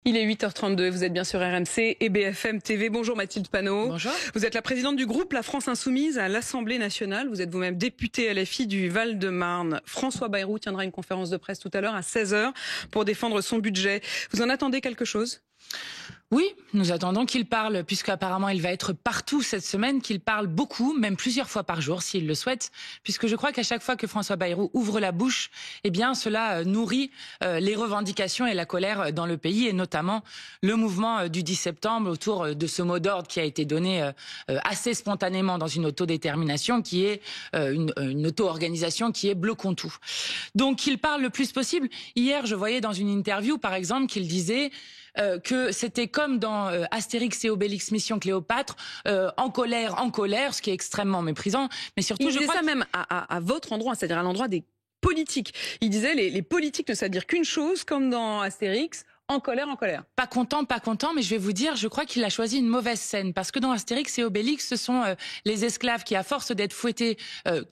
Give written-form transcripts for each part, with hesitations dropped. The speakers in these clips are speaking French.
Il est 8h32 et vous êtes bien sur RMC et BFM TV. Bonjour Mathilde Panot. Bonjour. Vous êtes la présidente du groupe La France Insoumise à l'Assemblée nationale. Vous êtes vous-même députée LFI du Val-de-Marne. François Bayrou tiendra une conférence de presse tout à l'heure à 16h pour défendre son budget. Vous en attendez quelque chose ? Oui, nous attendons qu'il parle, puisqu'apparemment il va être partout cette semaine, qu'il parle beaucoup, même plusieurs fois par jour, s'il le souhaite, puisque je crois qu'à chaque fois que François Bayrou ouvre la bouche, eh bien cela nourrit les revendications et la colère dans le pays, et notamment le mouvement du 10 septembre autour de ce mot d'ordre qui a été donné assez spontanément dans une autodétermination, qui est une auto-organisation qui est bloquons tout. Donc qu'il parle le plus possible. Hier, je voyais dans une interview, par exemple, qu'il disait que c'était comme dans Astérix et Obélix Mission Cléopâtre, en colère, ce qui est extrêmement méprisant. Mais surtout, je crois ça même à votre endroit, c'est-à-dire à l'endroit des politiques. Il disait les politiques ne savent dire qu'une chose, comme dans Astérix. En colère, en colère. Pas content, mais je vais vous dire, je crois qu'il a choisi une mauvaise scène. Parce que dans Astérix et Obélix, ce sont les esclaves qui, à force d'être fouettés,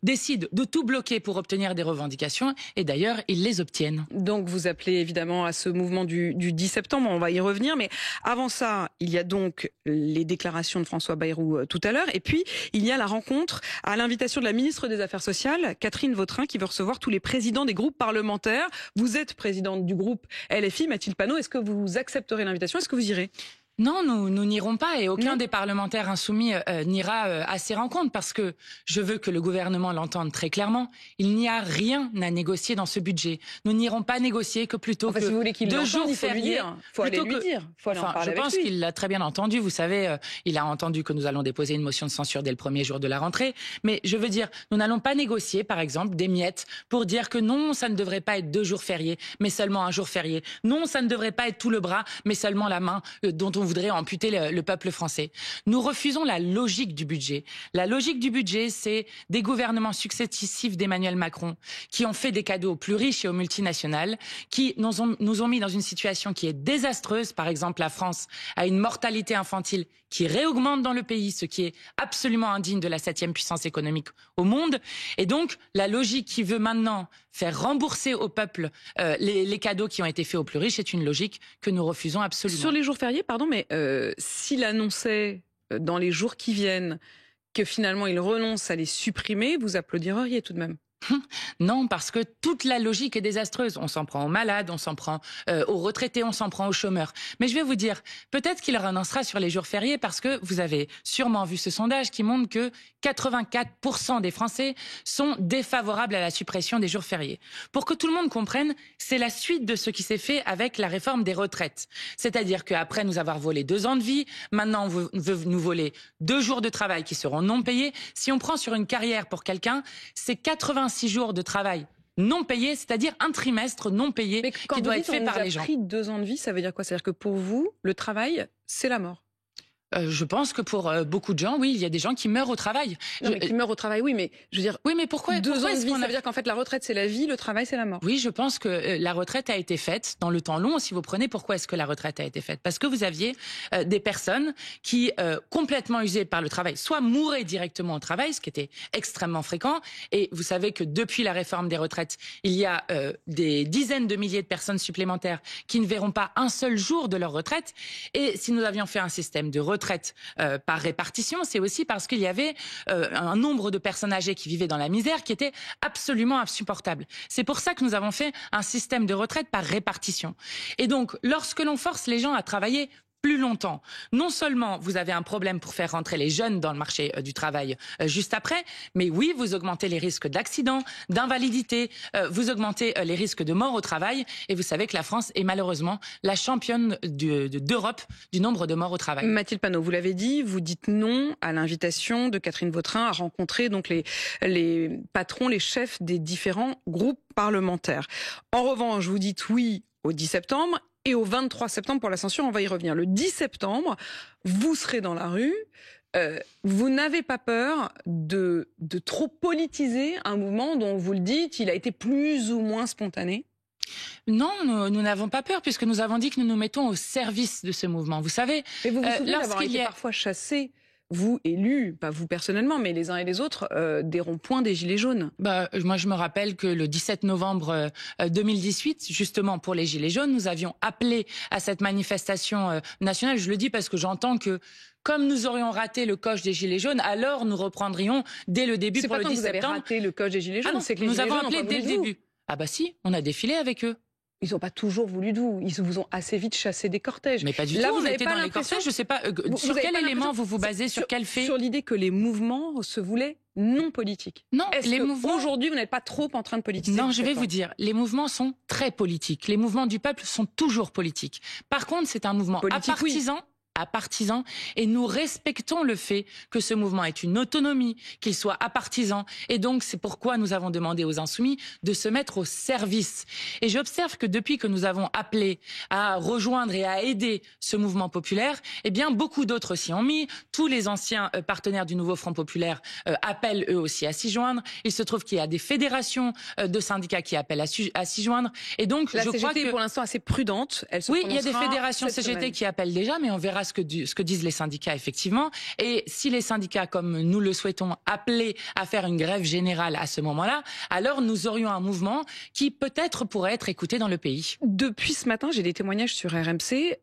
décident de tout bloquer pour obtenir des revendications. Et d'ailleurs, ils les obtiennent. Donc vous appelez évidemment à ce mouvement du 10 septembre, on va y revenir. Mais avant ça, il y a donc les déclarations de François Bayrou tout à l'heure. Et puis, il y a la rencontre à l'invitation de la ministre des Affaires sociales, Catherine Vautrin, qui veut recevoir tous les présidents des groupes parlementaires. Vous êtes présidente du groupe LFI, Mathilde Panot. Est-ce que vous accepterez l'invitation? Est-ce que vous irez? Non, nous n'irons pas et aucun des parlementaires insoumis n'ira à ces rencontres parce que je veux que le gouvernement l'entende très clairement. Il n'y a rien à négocier dans ce budget. Nous n'irons pas négocier que plutôt que si vous voulez qu'il 2 jours fériés. Il faut aller lui dire. Faut aller en parler je pense qu'il l'a très bien entendu. Vous savez, il a entendu que nous allons déposer une motion de censure dès le premier jour de la rentrée. Mais je veux dire, nous n'allons pas négocier, par exemple, des miettes pour dire que non, ça ne devrait pas être 2 jours fériés, mais seulement un jour férié. Non, ça ne devrait pas être tout le bras, mais seulement la main dont on voudrait amputer le peuple français. Nous refusons la logique du budget. La logique du budget, c'est des gouvernements successifs d'Emmanuel Macron qui ont fait des cadeaux aux plus riches et aux multinationales, qui nous ont mis dans une situation qui est désastreuse. Par exemple, la France a une mortalité infantile qui réaugmente dans le pays, ce qui est absolument indigne de la 7e puissance économique au monde. Et donc, la logique qui veut maintenant faire rembourser au peuple les cadeaux qui ont été faits aux plus riches est une logique que nous refusons absolument. Sur les jours fériés, pardon, mais s'il annonçait dans les jours qui viennent que finalement il renonce à les supprimer, vous applaudiriez tout de même? Non, parce que toute la logique est désastreuse. On s'en prend aux malades, on s'en prend aux retraités, on s'en prend aux chômeurs. Mais je vais vous dire, peut-être qu'il renoncera sur les jours fériés parce que vous avez sûrement vu ce sondage qui montre que 84% des Français sont défavorables à la suppression des jours fériés. Pour que tout le monde comprenne, c'est la suite de ce qui s'est fait avec la réforme des retraites. C'est-à-dire qu'après nous avoir volé 2 ans de vie, maintenant on veut nous voler 2 jours de travail qui seront non payés. Si on prend sur une carrière pour quelqu'un, c'est 86 jours de travail non payé, c'est-à-dire un trimestre non payé qui doit être fait par les gens. Mais quand vous dites on nous a pris 2 ans de vie, ça veut dire quoi? C'est-à-dire que pour vous, le travail, c'est la mort? Je pense que pour beaucoup de gens, oui, il y a des gens qui meurent au travail. Non, mais qui meurent au travail, oui, mais je veux dire... Oui, mais pourquoi 2 ans de vie, ça veut dire qu'en fait la retraite c'est la vie, le travail c'est la mort. Oui, je pense que la retraite a été faite dans le temps long. Si vous prenez, pourquoi est-ce que la retraite a été faite? Parce que vous aviez des personnes qui, complètement usées par le travail, soit mouraient directement au travail, ce qui était extrêmement fréquent. Et vous savez que depuis la réforme des retraites, il y a des dizaines de milliers de personnes supplémentaires qui ne verront pas un seul jour de leur retraite. Et si nous avions fait un système de retraite par répartition, c'est aussi parce qu'il y avait un nombre de personnes âgées qui vivaient dans la misère qui était absolument insupportable. C'est pour ça que nous avons fait un système de retraite par répartition. Et donc, lorsque l'on force les gens à travailler plus longtemps, non seulement vous avez un problème pour faire rentrer les jeunes dans le marché du travail juste après, mais oui, vous augmentez les risques d'accidents, d'invalidité, vous augmentez les risques de mort au travail, et vous savez que la France est malheureusement la championne d'Europe du nombre de morts au travail. Mathilde Panot, vous l'avez dit, vous dites non à l'invitation de Catherine Vautrin à rencontrer donc les patrons, les chefs des différents groupes parlementaires. En revanche, vous dites oui au 10 septembre et au 23 septembre pour la censure, on va y revenir. Le 10 septembre, vous serez dans la rue. Vous n'avez pas peur de trop politiser un mouvement dont vous le dites, il a été plus ou moins spontané? Non, nous n'avons pas peur puisque nous avons dit que nous nous mettons au service de ce mouvement. Vous savez, mais vous vous souvenez d'avoir été parfois chassé vous, élus, pas vous personnellement, mais les uns et les autres, des ronds-points des Gilets jaunes? Moi, je me rappelle que le 17 novembre 2018, justement pour les Gilets jaunes, nous avions appelé à cette manifestation nationale. Je le dis parce que j'entends que comme nous aurions raté le coche des Gilets jaunes, alors nous reprendrions dès le début pour le 10 septembre. C'est pas quand vous avez raté le coche des Gilets jaunes, c'est que les nous Gilets avons jaunes appelé dès le début. Ah bah si, on a défilé avec eux. Ils n'ont pas toujours voulu de vous. Ils vous ont assez vite chassé des cortèges. Mais pas du tout. Vous étiez dans les cortèges. Je sais pas. Sur quel élément vous vous basez, sur quel fait? Sur l'idée que les mouvements se voulaient non politiques. Non, les mouvements. Aujourd'hui, vous n'êtes pas trop en train de politiser? Non, je vais vous dire. Les mouvements sont très politiques. Les mouvements du peuple sont toujours politiques. Par contre, c'est un mouvement apartisan. Oui. À partisans, et nous respectons le fait que ce mouvement ait une autonomie, qu'il soit apartisan, et donc c'est pourquoi nous avons demandé aux Insoumis de se mettre au service. Et j'observe que depuis que nous avons appelé à rejoindre et à aider ce mouvement populaire, eh bien beaucoup d'autres s'y ont mis. Tous les anciens partenaires du Nouveau Front Populaire appellent eux aussi à s'y joindre. Il se trouve qu'il y a des fédérations de syndicats qui appellent à s'y joindre. Et donc la CGT est pour l'instant assez prudente. Oui, il y a des fédérations CGT qui appellent déjà, mais on verra ce que disent les syndicats, effectivement. Et si les syndicats, comme nous le souhaitons, appelaient à faire une grève générale à ce moment-là, alors nous aurions un mouvement qui peut-être pourrait être écouté dans le pays. Depuis ce matin, j'ai des témoignages sur RMC.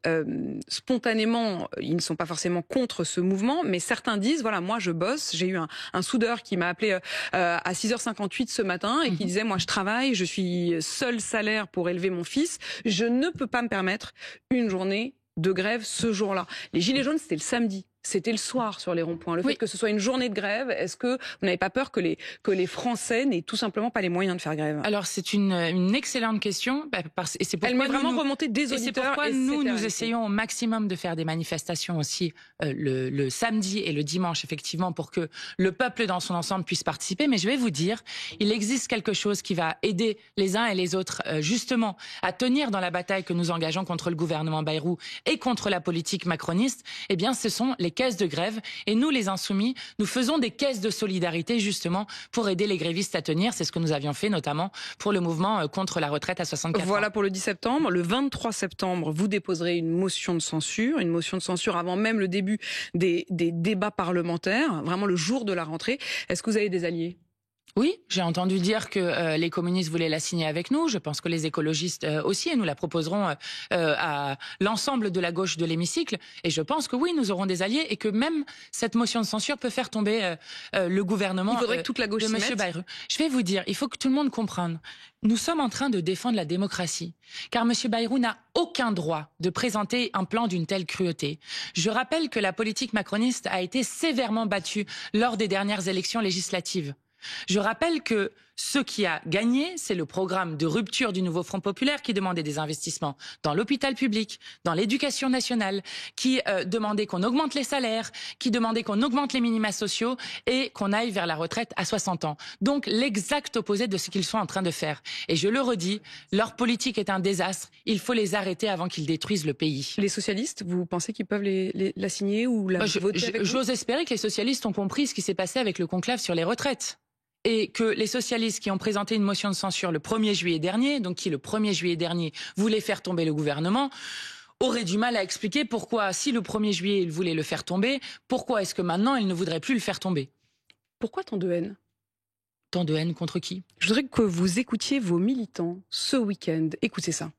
Spontanément, ils ne sont pas forcément contre ce mouvement, mais certains disent, voilà, moi je bosse. J'ai eu un soudeur qui m'a appelé à 6h58 ce matin et qui disait, moi je travaille, je suis seul salaire pour élever mon fils. Je ne peux pas me permettre une journée de grève ce jour-là. Les Gilets jaunes, c'était le samedi. C'était le soir sur les ronds-points. Le fait que ce soit une journée de grève, est-ce que vous n'avez pas peur que les Français n'aient tout simplement pas les moyens de faire grève? Alors c'est une excellente question. Et c'est pourquoi elle m'est vraiment remontée des auditeurs. Et c'est pourquoi nous essayons au maximum de faire des manifestations aussi le samedi et le dimanche, effectivement, pour que le peuple dans son ensemble puisse participer. Mais je vais vous dire, il existe quelque chose qui va aider les uns et les autres justement à tenir dans la bataille que nous engageons contre le gouvernement Bayrou et contre la politique macroniste. Eh bien, ce sont les caisses de grève. Et nous, les Insoumis, nous faisons des caisses de solidarité justement pour aider les grévistes à tenir. C'est ce que nous avions fait notamment pour le mouvement contre la retraite à 64 ans. Voilà pour le 10 septembre. Le 23 septembre, vous déposerez une motion de censure avant même le début des débats parlementaires, vraiment le jour de la rentrée. Est-ce que vous avez des alliés ? Oui, j'ai entendu dire que les communistes voulaient la signer avec nous. Je pense que les écologistes aussi, et nous la proposerons à l'ensemble de la gauche de l'hémicycle. Et je pense que oui, nous aurons des alliés et que même cette motion de censure peut faire tomber le gouvernement. Il faudrait que toute la gauche de M. Bayrou. Je vais vous dire, il faut que tout le monde comprenne. Nous sommes en train de défendre la démocratie, car M. Bayrou n'a aucun droit de présenter un plan d'une telle cruauté. Je rappelle que la politique macroniste a été sévèrement battue lors des dernières élections législatives. Je rappelle que ce qui a gagné, c'est le programme de rupture du Nouveau Front Populaire qui demandait des investissements dans l'hôpital public, dans l'éducation nationale, qui demandait qu'on augmente les salaires, qui demandait qu'on augmente les minima sociaux et qu'on aille vers la retraite à 60 ans. Donc l'exact opposé de ce qu'ils sont en train de faire. Et je le redis, leur politique est un désastre. Il faut les arrêter avant qu'ils détruisent le pays. Les socialistes, vous pensez qu'ils peuvent la signer ou la voter avec vous ? J'ose espérer que les socialistes ont compris ce qui s'est passé avec le conclave sur les retraites. Et que les socialistes qui ont présenté une motion de censure le 1er juillet dernier, donc qui le 1er juillet dernier voulaient faire tomber le gouvernement, auraient du mal à expliquer pourquoi, si le 1er juillet ils voulaient le faire tomber, pourquoi est-ce que maintenant ils ne voudraient plus le faire tomber? Pourquoi tant de haine? Tant de haine contre qui? Je voudrais que vous écoutiez vos militants ce week-end. Écoutez ça.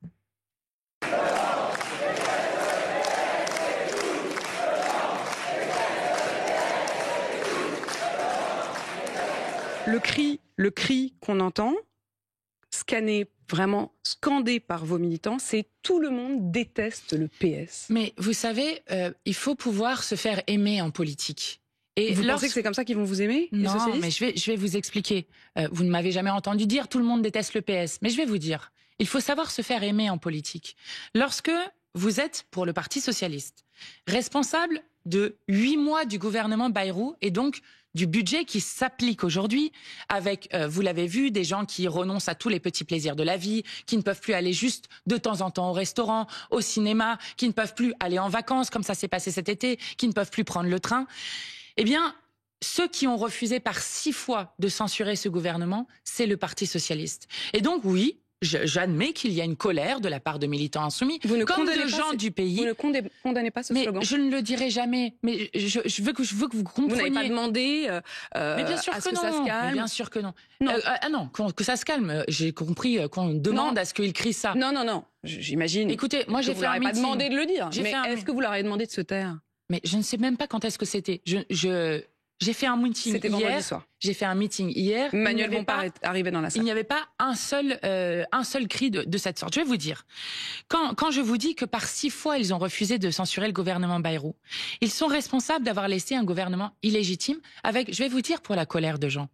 Le cri qu'on entend, vraiment scandé par vos militants, c'est tout le monde déteste le PS. Mais vous savez, il faut pouvoir se faire aimer en politique. Et vous pensez que c'est comme ça qu'ils vont vous aimer, les socialistes ? Non, mais je vais vous expliquer. Vous ne m'avez jamais entendu dire tout le monde déteste le PS. Mais je vais vous dire, il faut savoir se faire aimer en politique. Lorsque vous êtes, pour le Parti socialiste, responsable de 8 mois du gouvernement Bayrou et donc du budget qui s'applique aujourd'hui avec, vous l'avez vu, des gens qui renoncent à tous les petits plaisirs de la vie, qui ne peuvent plus aller juste de temps en temps au restaurant, au cinéma, qui ne peuvent plus aller en vacances comme ça s'est passé cet été, qui ne peuvent plus prendre le train. Eh bien, ceux qui ont refusé par 6 fois de censurer ce gouvernement, c'est le Parti socialiste. Et donc oui, j'admets qu'il y a une colère de la part de militants insoumis, comme de gens du pays. Vous ne condamnez pas ce slogan? Je ne le dirai jamais. Mais je veux que vous compreniez. Vous n'avez pas demandé mais bien sûr à que ce que non. ça se calme? Mais bien sûr que non. Non. Non, que ça se calme. J'ai compris qu'on demande à ce qu'ils crient ça. Non. J'imagine. Écoutez, moi j'ai fait un meeting. Vous leur avez pas demandé de le dire. Mais est-ce que vous leur avez demandé de se taire? Mais je ne sais même pas quand est-ce que c'était. J'ai fait un meeting C'était vendredi soir. J'ai fait un meeting hier. Manuel Bompard est arrivé dans la salle. Il n'y avait pas un seul cri de cette sorte. Je vais vous dire, quand je vous dis que par 6 fois ils ont refusé de censurer le gouvernement Bayrou, ils sont responsables d'avoir laissé un gouvernement illégitime avec, je vais vous dire, pour la colère de gens.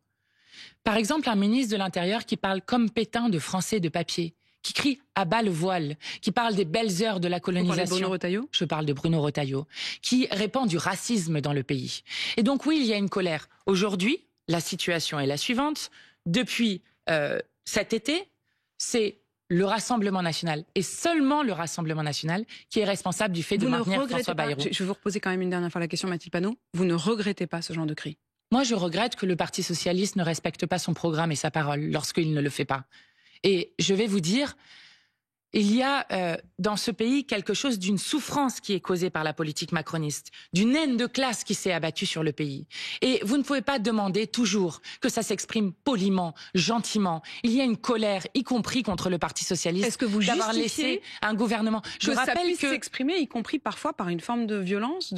Par exemple, un ministre de l'Intérieur qui parle comme Pétain de français de papier, qui crie à bas le voile, qui parle des belles heures de la colonisation. Vous parlez de Bruno Retailleau ? Je parle de Bruno Retailleau, qui répand du racisme dans le pays. Et donc oui, il y a une colère. Aujourd'hui, la situation est la suivante. Depuis cet été, c'est le Rassemblement national, et seulement le Rassemblement national, qui est responsable du fait de maintenir François Bayrou. Je vais vous reposer quand même une dernière fois la question, Mathilde Panot. Vous ne regrettez pas ce genre de cri? Moi, je regrette que le Parti socialiste ne respecte pas son programme et sa parole lorsqu'il ne le fait pas. Et je vais vous dire, il y a dans ce pays quelque chose d'une souffrance qui est causée par la politique macroniste, d'une haine de classe qui s'est abattue sur le pays. Et vous ne pouvez pas demander toujours que ça s'exprime poliment, gentiment. Il y a une colère, y compris contre le Parti socialiste, est-ce que vous d'avoir laissé un gouvernement. Je rappelle ça puisse s'exprimer, y compris parfois par une forme de violence,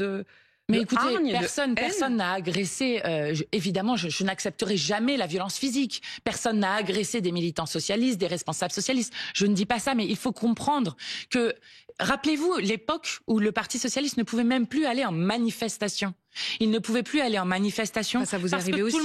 Mais écoutez, personne n'a agressé, évidemment, je n'accepterai jamais la violence physique. Personne n'a agressé des militants socialistes, des responsables socialistes. Je ne dis pas ça, mais il faut comprendre que, rappelez-vous, l'époque où le Parti socialiste ne pouvait même plus aller en manifestation. Il ne pouvait plus aller en manifestation. Ça vous est arrivé aussi.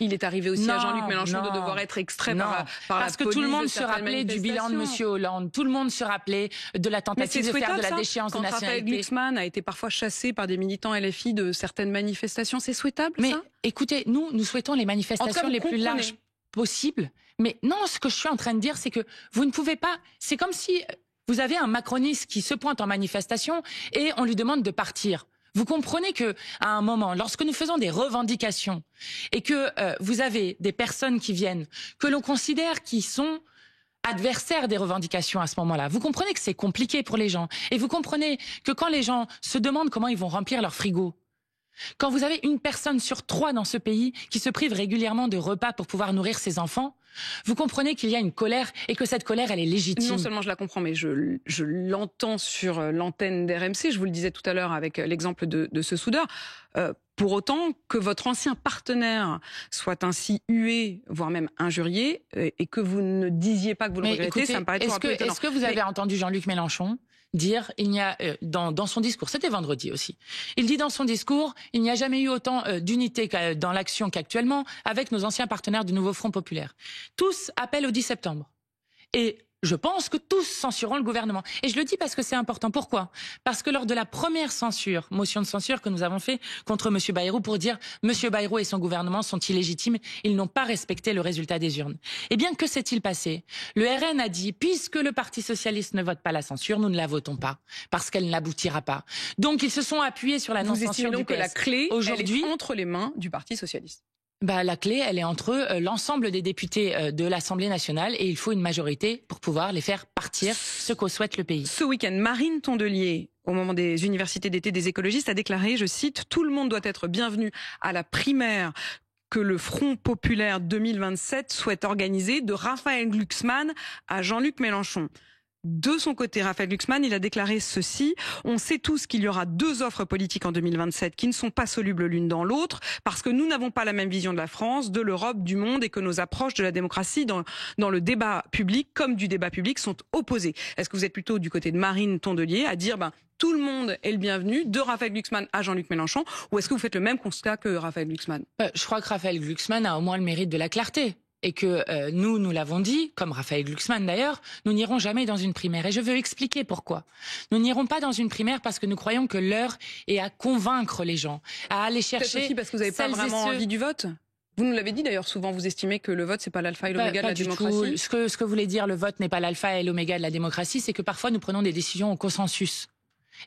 Il est arrivé aussi à Jean-Luc Mélenchon de devoir être extrait par la police. Parce que tout le monde se rappelait du bilan de M. Hollande. Tout le monde se rappelait de la tentative de faire de la déchéance de nationalité. Raphaël Glucksmann a été parfois chassé par des militants LFI de certaines manifestations. C'est souhaitable, ça? Mais écoutez, nous souhaitons les manifestations les plus larges possibles. Mais non, ce que je suis en train de dire, c'est que vous ne pouvez pas... C'est comme si vous avez un macroniste qui se pointe en manifestation et on lui demande de partir. Vous comprenez que, à un moment, lorsque nous faisons des revendications et que vous avez des personnes qui viennent, que l'on considère qui sont adversaires des revendications à ce moment-là, vous comprenez que c'est compliqué pour les gens. Et vous comprenez que quand les gens se demandent comment ils vont remplir leur frigo, quand vous avez 1 personne sur 3 dans ce pays qui se prive régulièrement de repas pour pouvoir nourrir ses enfants, vous comprenez qu'il y a une colère et que cette colère, elle est légitime. Non seulement je la comprends, mais je l'entends sur l'antenne d'RMC. Je vous le disais tout à l'heure avec l'exemple de ce soudeur. Pour autant que votre ancien partenaire soit ainsi hué, voire même injurié, et que vous ne disiez pas que vous le regrettez, écoutez, ça me paraît toujours un peu étonnant. Est-ce que vous avez entendu Jean-Luc Mélenchon dire, il n'y a dans son discours, c'était vendredi aussi, il dit dans son discours, il n'y a jamais eu autant d'unité dans l'action qu'actuellement avec nos anciens partenaires du Nouveau Front Populaire. Tous appellent au 10 septembre. Et je pense que tous censureront le gouvernement. Et je le dis parce que c'est important. Pourquoi? Parce que lors de la première motion de censure que nous avons fait contre M. Bayrou pour dire M. Bayrou et son gouvernement sont illégitimes, ils n'ont pas respecté le résultat des urnes. Eh bien, que s'est-il passé? Le RN a dit, puisque le Parti socialiste ne vote pas la censure, nous ne la votons pas, parce qu'elle n'aboutira pas. Donc, ils se sont appuyés sur la non-censure du PS. Que la clé, aujourd'hui, elle est entre les mains du Parti socialiste. La clé, elle est entre l'ensemble des députés de l'Assemblée nationale et il faut une majorité pour pouvoir les faire partir, ce qu'au souhaite le pays. Ce week-end, Marine Tondelier, au moment des universités d'été des écologistes, a déclaré, je cite, « Tout le monde doit être bienvenu à la primaire que le Front populaire 2027 souhaite organiser de Raphaël Glucksmann à Jean-Luc Mélenchon ». De son côté, Raphaël Glucksmann, il a déclaré ceci: « On sait tous qu'il y aura 2 offres politiques en 2027 qui ne sont pas solubles l'une dans l'autre parce que nous n'avons pas la même vision de la France, de l'Europe, du monde et que nos approches de la démocratie dans le débat public comme du débat public sont opposées. » Est-ce que vous êtes plutôt du côté de Marine Tondelier à dire tout le monde est le bienvenu, de Raphaël Glucksmann à Jean-Luc Mélenchon, ou est-ce que vous faites le même constat que Raphaël Glucksmann? Je crois que Raphaël Glucksmann a au moins le mérite de la clarté. Et que nous l'avons dit, comme Raphaël Glucksmann d'ailleurs, nous n'irons jamais dans une primaire. Et je veux expliquer pourquoi. Nous n'irons pas dans une primaire parce que nous croyons que l'heure est à convaincre les gens, à aller chercher... Peut-être aussi parce que vous n'avez pas vraiment envie du vote. Vous nous l'avez dit d'ailleurs souvent, vous estimez que le vote, c'est pas l'alpha et l'oméga de la démocratie. Ce que voulait dire le vote n'est pas l'alpha et l'oméga de la démocratie, c'est que parfois nous prenons des décisions au consensus.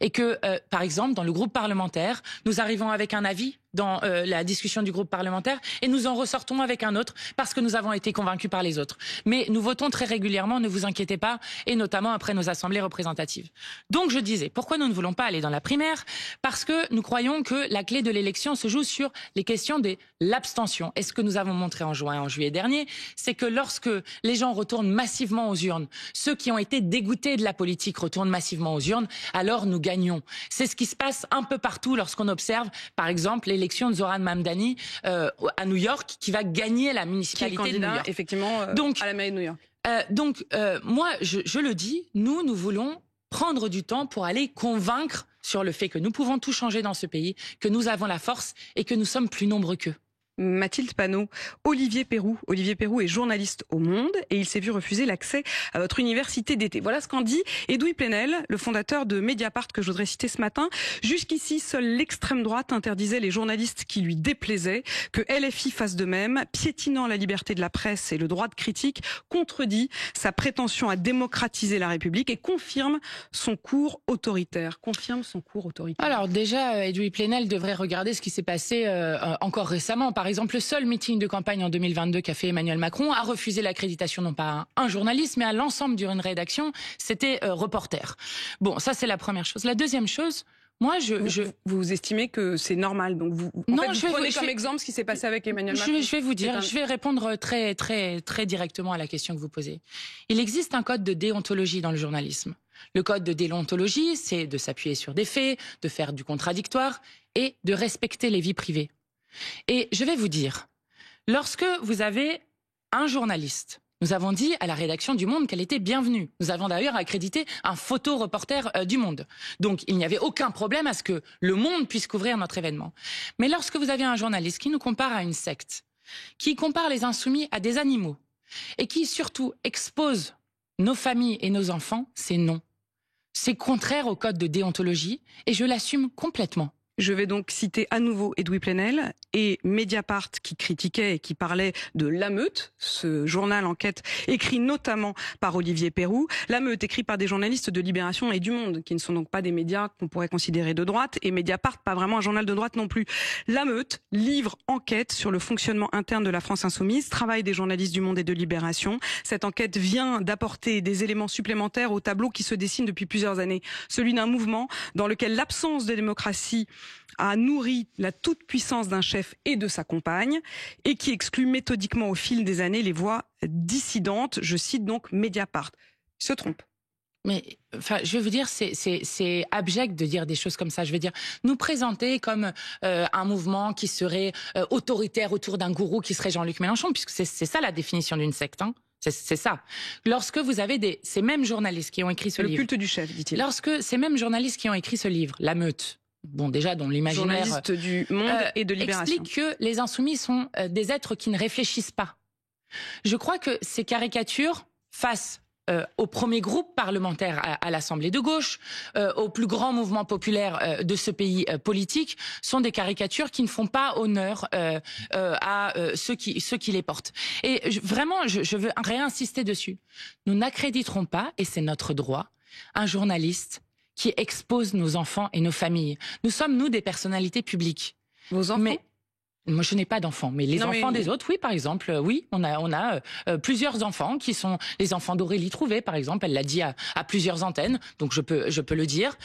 Et que, par exemple, dans le groupe parlementaire, nous arrivons avec un avis dans la discussion du groupe parlementaire et nous en ressortons avec un autre parce que nous avons été convaincus par les autres. Mais nous votons très régulièrement, ne vous inquiétez pas, et notamment après nos assemblées représentatives. Donc je disais, pourquoi nous ne voulons pas aller dans la primaire? Parce que nous croyons que la clé de l'élection se joue sur les questions de l'abstention. Et ce que nous avons montré en juin et en juillet dernier, c'est que lorsque les gens retournent massivement aux urnes, ceux qui ont été dégoûtés de la politique retournent massivement aux urnes, alors nous gagnons. C'est ce qui se passe un peu partout lorsqu'on observe, par exemple, l'élection de Zoran Mamdani à New York, qui va gagner la municipalité de New York. Effectivement, à la mairie de New York. Moi, je le dis, nous voulons prendre du temps pour aller convaincre sur le fait que nous pouvons tout changer dans ce pays, que nous avons la force et que nous sommes plus nombreux qu'eux. Mathilde Panot, Olivier Pérou. Olivier Pérou est journaliste au Monde et il s'est vu refuser l'accès à votre université d'été. Voilà ce qu'en dit Edoui Plenel, le fondateur de Mediapart que je voudrais citer ce matin. Jusqu'ici, seule l'extrême droite interdisait les journalistes qui lui déplaisaient. Que LFI fasse de même, piétinant la liberté de la presse et le droit de critique, contredit sa prétention à démocratiser la République et confirme son cours autoritaire. Alors déjà, Edoui Plenel devrait regarder ce qui s'est passé encore récemment. Par exemple, le seul meeting de campagne en 2022 qu'a fait Emmanuel Macron a refusé l'accréditation non pas à un journaliste, mais à l'ensemble d'une rédaction. C'était Reporter. Bon, ça c'est la première chose. La deuxième chose, moi Vous estimez que c'est normal, donc vous prenez comme exemple ce qui s'est passé avec Emmanuel Macron. Je vais vous dire, je vais répondre très directement à la question que vous posez. Il existe un code de déontologie dans le journalisme. Le code de déontologie, c'est de s'appuyer sur des faits, de faire du contradictoire et de respecter les vies privées. Et je vais vous dire, lorsque vous avez un journaliste, nous avons dit à la rédaction du Monde qu'elle était bienvenue. Nous avons d'ailleurs accrédité un photo-reporter du Monde. Donc il n'y avait aucun problème à ce que le Monde puisse couvrir notre événement. Mais lorsque vous avez un journaliste qui nous compare à une secte, qui compare les insoumis à des animaux, et qui surtout expose nos familles et nos enfants, c'est non. C'est contraire au code de déontologie et je l'assume complètement. Je vais donc citer à nouveau Edoui Plenel et Mediapart qui critiquait et qui parlait de La Meute, ce journal enquête écrit notamment par Olivier Pérou. La Meute écrit par des journalistes de Libération et du Monde, qui ne sont donc pas des médias qu'on pourrait considérer de droite, et Mediapart, pas vraiment un journal de droite non plus. La Meute livre enquête sur le fonctionnement interne de la France insoumise, travail des journalistes du Monde et de Libération. Cette enquête vient d'apporter des éléments supplémentaires au tableau qui se dessine depuis plusieurs années, celui d'un mouvement dans lequel l'absence de démocratie a nourri la toute-puissance d'un chef et de sa compagne et qui exclut méthodiquement au fil des années les voix dissidentes. Je cite donc Mediapart. Il se trompe. Mais enfin, je vais vous dire, c'est abject de dire des choses comme ça. Je veux dire, nous présenter comme un mouvement qui serait autoritaire autour d'un gourou qui serait Jean-Luc Mélenchon, puisque c'est ça la définition d'une secte, hein. C'est ça. Lorsque vous avez ces mêmes journalistes qui ont écrit ce livre... Le culte du chef, dit-il. Lorsque ces mêmes journalistes qui ont écrit ce livre, La Meute, bon, déjà, dont l'imaginaire... Journaliste du Monde et de Libération. Explique que les insoumis sont des êtres qui ne réfléchissent pas. Je crois que ces caricatures, face au premier groupe parlementaire à l'Assemblée de gauche, au plus grand mouvement populaire de ce pays politique, sont des caricatures qui ne font pas honneur à ceux qui les portent. Et vraiment, je veux réinsister dessus. Nous n'accréditerons pas, et c'est notre droit, un journaliste qui expose nos enfants et nos familles. Nous sommes, nous, des personnalités publiques. Vos enfants ? Mais moi, je n'ai pas d'enfants, mais les enfants des autres, oui, par exemple, oui, on a plusieurs enfants qui sont les enfants d'Aurélie Trouvé, par exemple, elle l'a dit à plusieurs antennes, donc je peux le dire,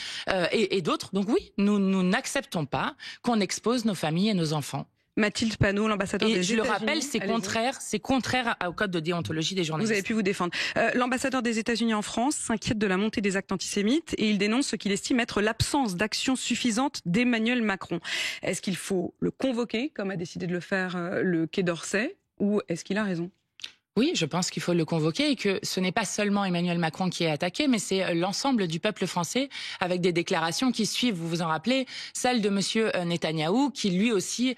et d'autres. Donc oui, nous n'acceptons pas qu'on expose nos familles et nos enfants. Mathilde Panot, l'ambassadeur des États-Unis. Et je le rappelle, c'est contraire au code de déontologie des journalistes. Vous avez pu vous défendre. L'ambassadeur des États-Unis en France s'inquiète de la montée des actes antisémites et il dénonce ce qu'il estime être l'absence d'action suffisante d'Emmanuel Macron. Est-ce qu'il faut le convoquer, comme a décidé de le faire le Quai d'Orsay, ou est-ce qu'il a raison ? Oui, je pense qu'il faut le convoquer et que ce n'est pas seulement Emmanuel Macron qui est attaqué, mais c'est l'ensemble du peuple français avec des déclarations qui suivent, vous vous en rappelez, celle de monsieur Netanyahou qui lui aussi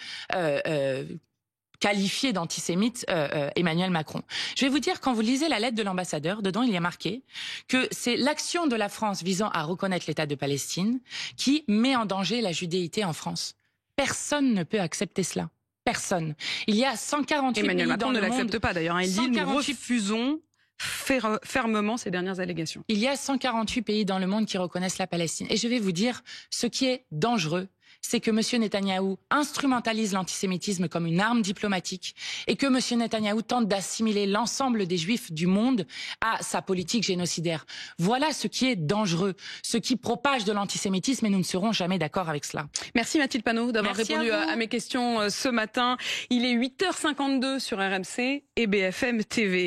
qualifié d'antisémite Emmanuel Macron. Je vais vous dire, quand vous lisez la lettre de l'ambassadeur, dedans il y a marqué que c'est l'action de la France visant à reconnaître l'État de Palestine qui met en danger la judéité en France. Personne ne peut accepter cela. Personne. Il y a 148 Emmanuel pays Macron dans le monde. ne l'accepte pas d'ailleurs. Il dit nous refusons fermement ces dernières allégations. Il y a 148 pays dans le monde qui reconnaissent la Palestine. Et je vais vous dire, ce qui est dangereux, c'est que M. Netanyahou instrumentalise l'antisémitisme comme une arme diplomatique et que M. Netanyahou tente d'assimiler l'ensemble des Juifs du monde à sa politique génocidaire. Voilà ce qui est dangereux, ce qui propage de l'antisémitisme, et nous ne serons jamais d'accord avec cela. Merci Mathilde Panot d'avoir répondu à mes questions ce matin. Il est 8h52 sur RMC et BFM TV.